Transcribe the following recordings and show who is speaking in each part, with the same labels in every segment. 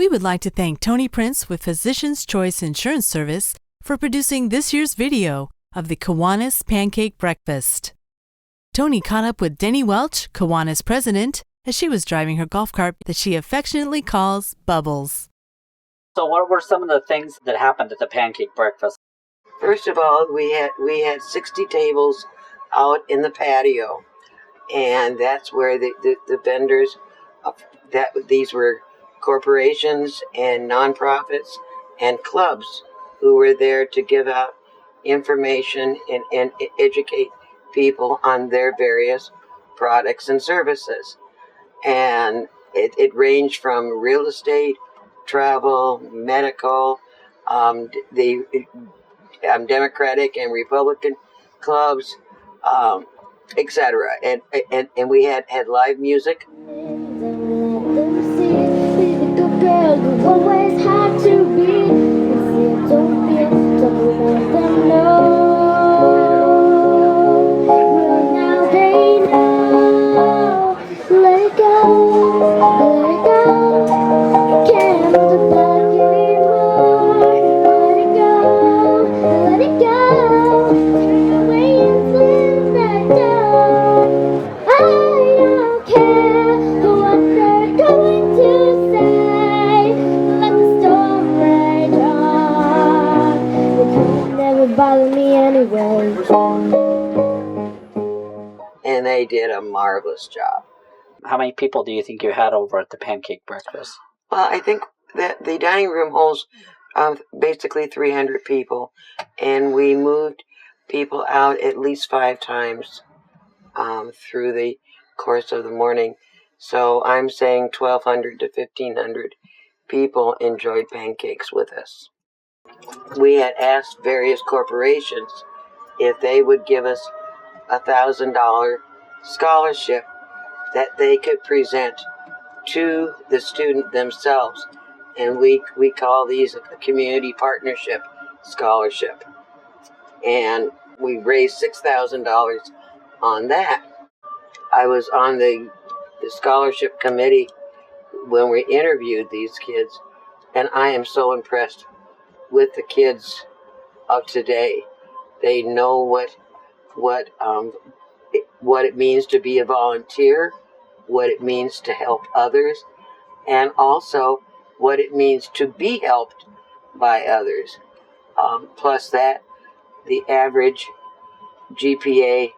Speaker 1: We would like to thank Tony Prince with Physician's Choice Insurance Service for producing this year's video of the Kiwanis Pancake Breakfast. Tony caught up with Denny Welch, Kiwanis president, as she was driving her golf cart that she affectionately calls Bubbles.
Speaker 2: So what were some of the things that happened at the pancake breakfast?
Speaker 3: First of all, we had 60 tables out in the patio, and that's where the vendors, these were corporations and nonprofits and clubs who were there to give out information and educate people on their various products and services. And it ranged from real estate, travel, medical, the Democratic and Republican clubs, etc. And we had live music.
Speaker 4: Always hard to be. Don't feel, don't let them know. Well, now they know. Let it go, let it go. Can't hold it back anymore. Let it go, let it go. Take away and slam that down. I don't care what they're going to say. Let the storm rage on. It could never bother me anyway.
Speaker 3: And they did a marvelous job.
Speaker 2: How many people do you think you had over at the pancake breakfast?
Speaker 3: Well, I think that the dining room holds basically 300 people, and we moved people out at least 5 times through the course of the morning. So I'm saying 1,200 to 1,500 people enjoyed pancakes with us. We had asked various corporations if they would give us $1,000 scholarship that they could present to the student themselves, and we call these a community partnership scholarship, and we raised $6,000 on that. I was on the scholarship committee when we interviewed these kids, and I am so impressed with the kids of today. They know what it means to be a volunteer, what it means to help others, and also what it means to be helped by others. Plus that, the average GPA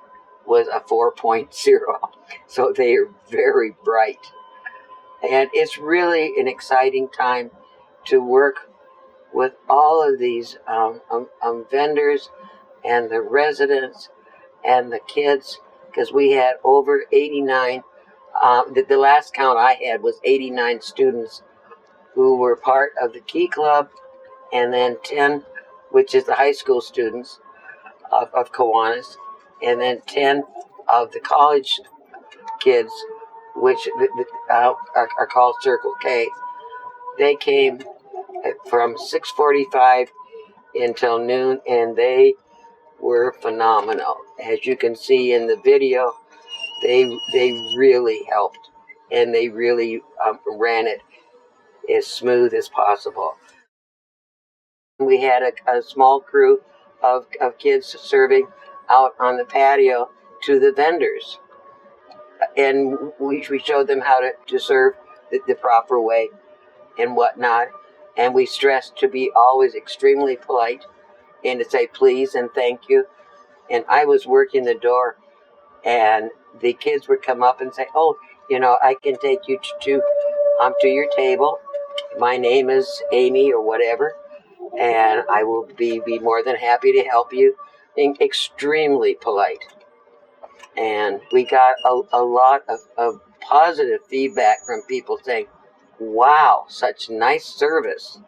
Speaker 3: was a 4.0, so they are very bright. And it's really an exciting time to work with all of these vendors and the residents and the kids, because we had over 89, the last count I had was 89 students who were part of the Key Club, and then 10, which is the high school students of Kiwanis, and then 10 of the college kids, which are called Circle K. They came from 6:45 until noon, and they were phenomenal. As you can see in the video, they really helped, and they really ran it as smooth as possible. We had a small crew of kids serving out on the patio to the vendors, and we showed them how to serve the proper way and whatnot, and we stressed to be always extremely polite and to say please and thank you. And I was working the door, and the kids would come up and say, oh, I can take you to your table. My name is Amy or whatever, and I will be more than happy to help you. Being extremely polite. And we got a lot of positive feedback from people saying, wow, such nice service.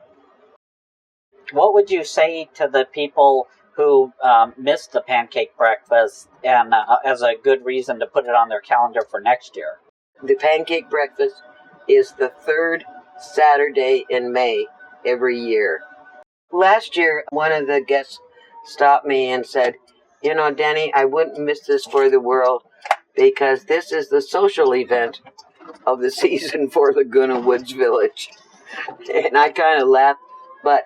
Speaker 2: What would you say to the people who missed the pancake breakfast and as a good reason to put it on their calendar for next year?
Speaker 3: The pancake breakfast is the 3rd Saturday in May every year. Last year, one of the guests stopped me and said, Denny, I wouldn't miss this for the world, because this is the social event of the season for Laguna Woods Village. And I kind of laugh, but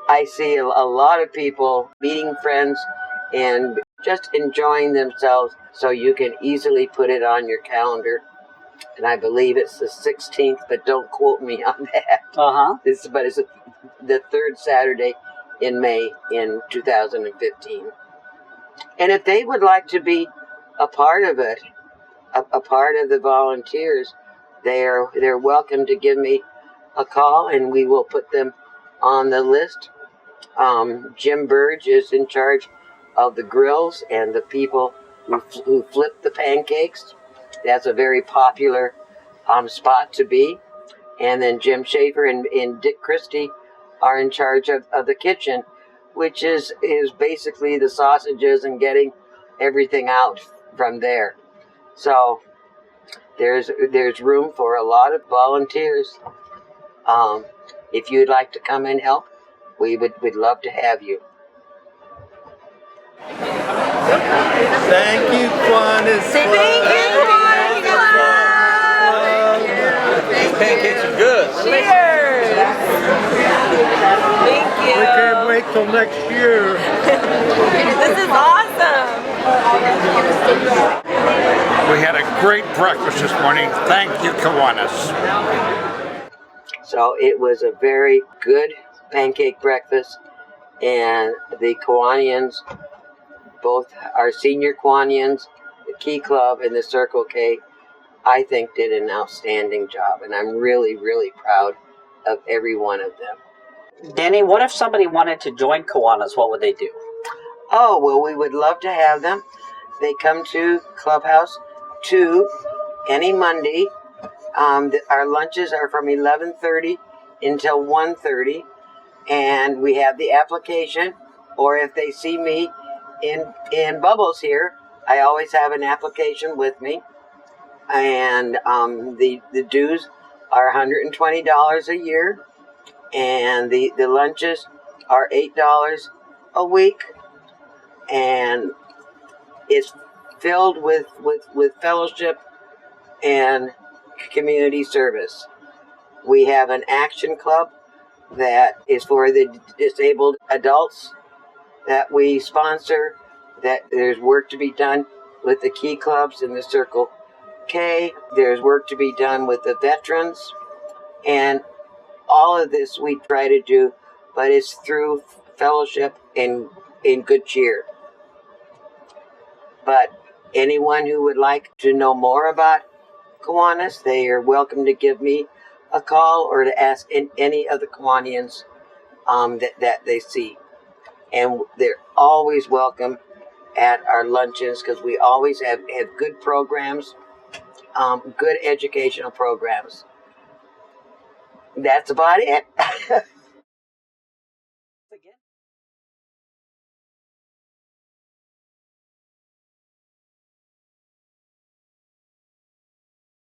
Speaker 3: I see a lot of people meeting friends and just enjoying themselves, so you can easily put it on your calendar. And I believe it's the 16th, but don't quote me on that.
Speaker 2: Uh-huh.
Speaker 3: But it's the third Saturday in May in 2015. And if they would like to be a part of it, a part of the volunteers, they're welcome to give me a call, and we will put them on the list. Jim Burge is in charge of the grills and the people who flip the pancakes. That's a very popular spot to be. And then Jim Schaefer and Dick Christie are in charge of the kitchen, which is basically the sausages and getting everything out from there. So there's room for a lot of volunteers. If you'd like to come and help, we'd love to have you.
Speaker 5: Thank you, Kiwanis.
Speaker 6: Thank you, Kiwanis Club.
Speaker 5: These pancakes are good.
Speaker 6: Cheers. Thank you.
Speaker 5: We can't wait till next year.
Speaker 6: This is awesome.
Speaker 7: We had a great breakfast this morning. Thank you, Kiwanis.
Speaker 3: So it was a very good pancake breakfast, and the Kiwanians, both our senior Kiwanians, the Key Club, and the Circle K, I think did an outstanding job, and I'm really, really proud of every one of them.
Speaker 2: Denny, what if somebody wanted to join Kiwanis? What would they do?
Speaker 3: Oh, well, we would love to have them. They come to Clubhouse 2 any Monday. Our lunches are from 11:30 until 1:30, and we have the application, or if they see me in Bubbles here, I always have an application with me. And the dues are $120 a year, and the lunches are $8 a week, and it's filled with fellowship and community service. We have an action club that is for the disabled adults that we sponsor, that there's work to be done with the Key Clubs and the Circle K. There's work to be done with the veterans, and all of this we try to do, but it's through fellowship and in good cheer. But anyone who would like to know more about Kiwanis, they are welcome to give me a call or to ask any of the Kiwanians that they see. And they're always welcome at our luncheons, because we always have good programs, good educational programs. That's about it.